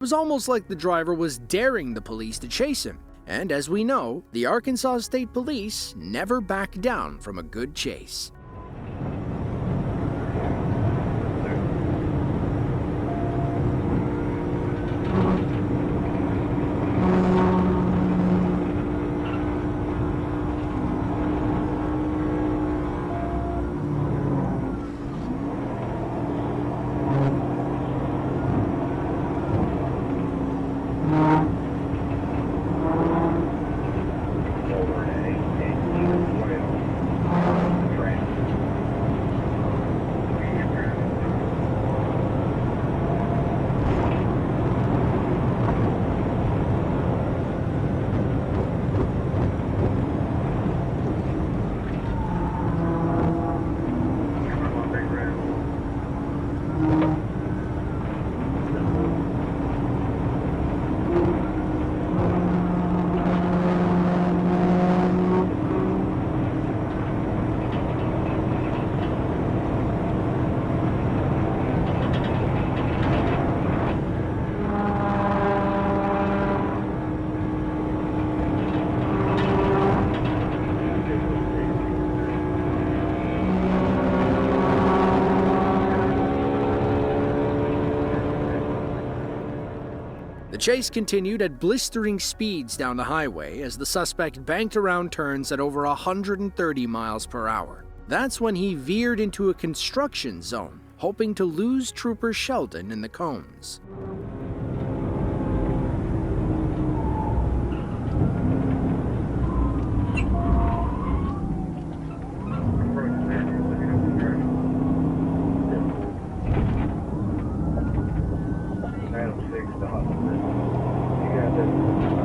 was almost like the driver was daring the police to chase him. And as we know, the Arkansas State Police never back down from a good chase. The chase continued at blistering speeds down the highway as the suspect banked around turns at over 130 miles per hour. That's when he veered into a construction zone, hoping to lose Trooper Sheldon in the cones. You got this.